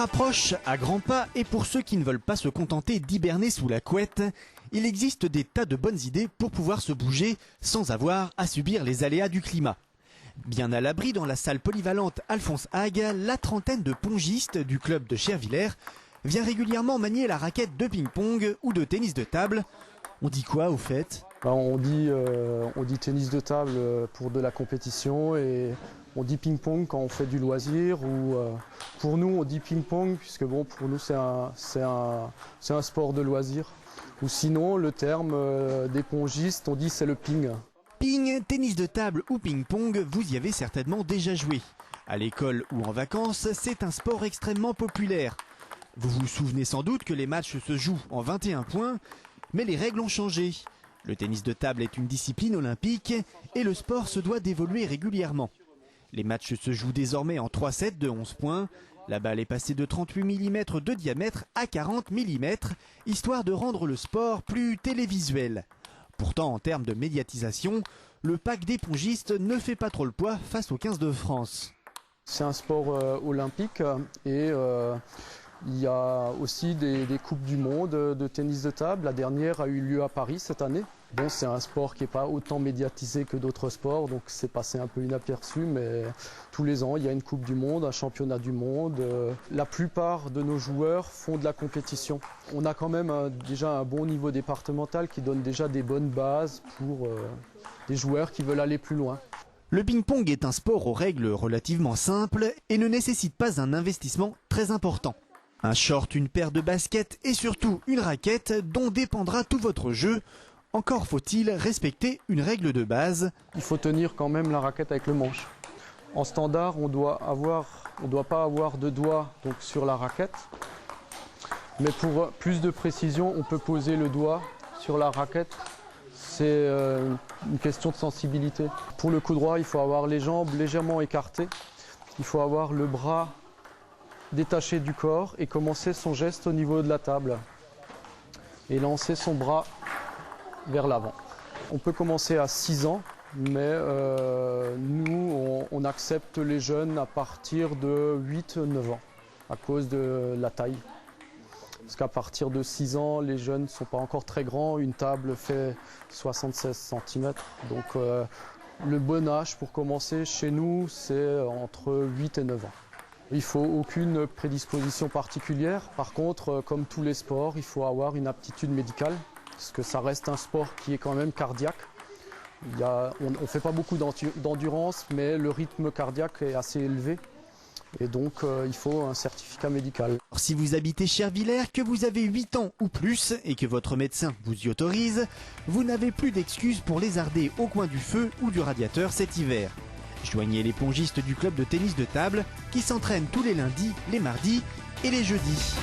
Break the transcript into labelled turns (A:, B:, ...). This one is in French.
A: approche à grands pas et pour ceux qui ne veulent pas se contenter d'hiberner sous la couette, il existe des tas de bonnes idées pour pouvoir se bouger sans avoir à subir les aléas du climat. Bien à l'abri dans la salle polyvalente Alphonse Hague, la trentaine de pongistes du club de Chervillers vient régulièrement manier la raquette de ping-pong ou de tennis de table. On dit quoi au fait ?
B: On dit tennis de table pour de la compétition et on dit ping-pong quand on fait du loisir. Ou pour nous, on dit ping-pong puisque bon, pour nous, c'est un sport de loisir. Ou sinon, le terme des pongistes, on dit c'est le ping.
A: Ping, tennis de table ou ping-pong, vous y avez certainement déjà joué. À l'école ou en vacances, c'est un sport extrêmement populaire. Vous vous souvenez sans doute que les matchs se jouent en 21 points, mais les règles ont changé. Le tennis de table est une discipline olympique et le sport se doit d'évoluer régulièrement. Les matchs se jouent désormais en 3 sets de 11 points. La balle est passée de 38 mm de diamètre à 40 mm, histoire de rendre le sport plus télévisuel. Pourtant, en termes de médiatisation, le pack des pongistes ne fait pas trop le poids face aux 15 de France.
B: C'est un sport olympique et il y a aussi des coupes du monde de tennis de table. La dernière a eu lieu à Paris cette année. Bon, c'est un sport qui n'est pas autant médiatisé que d'autres sports, donc c'est passé un peu inaperçu, mais tous les ans, il y a une coupe du monde, un championnat du monde. La plupart de nos joueurs font de la compétition. On a quand même déjà un bon niveau départemental qui donne déjà des bonnes bases pour des joueurs qui veulent aller plus loin.
A: Le ping-pong est un sport aux règles relativement simples et ne nécessite pas un investissement très important. Un short, une paire de baskets et surtout une raquette dont dépendra tout votre jeu. Encore faut-il respecter une règle de base.
B: Il faut tenir quand même la raquette avec le manche. En standard, on doit pas avoir de doigt donc, sur la raquette. Mais pour plus de précision, on peut poser le doigt sur la raquette. C'est une question de sensibilité. Pour le coup droit, il faut avoir les jambes légèrement écartées. Il faut avoir le bras détaché du corps et commencer son geste au niveau de la table. Et lancer son bras vers l'avant. On peut commencer à 6 ans, mais nous, on accepte les jeunes à partir de 8-9 ans, à cause de la taille. Parce qu'à partir de 6 ans, les jeunes ne sont pas encore très grands. Une table fait 76 cm. Donc le bon âge pour commencer chez nous, c'est entre 8 et 9 ans. Il ne faut aucune prédisposition particulière. Par contre, comme tous les sports, il faut avoir une aptitude médicale. Parce que ça reste un sport qui est quand même cardiaque. On ne fait pas beaucoup d'endurance, mais le rythme cardiaque est assez élevé. Et donc, il faut un certificat médical.
A: Si vous habitez Chervillers, que vous avez 8 ans ou plus et que votre médecin vous y autorise, vous n'avez plus d'excuses pour lézarder au coin du feu ou du radiateur cet hiver. Joignez les pongistes du club de tennis de table qui s'entraînent tous les lundis, les mardis et les jeudis.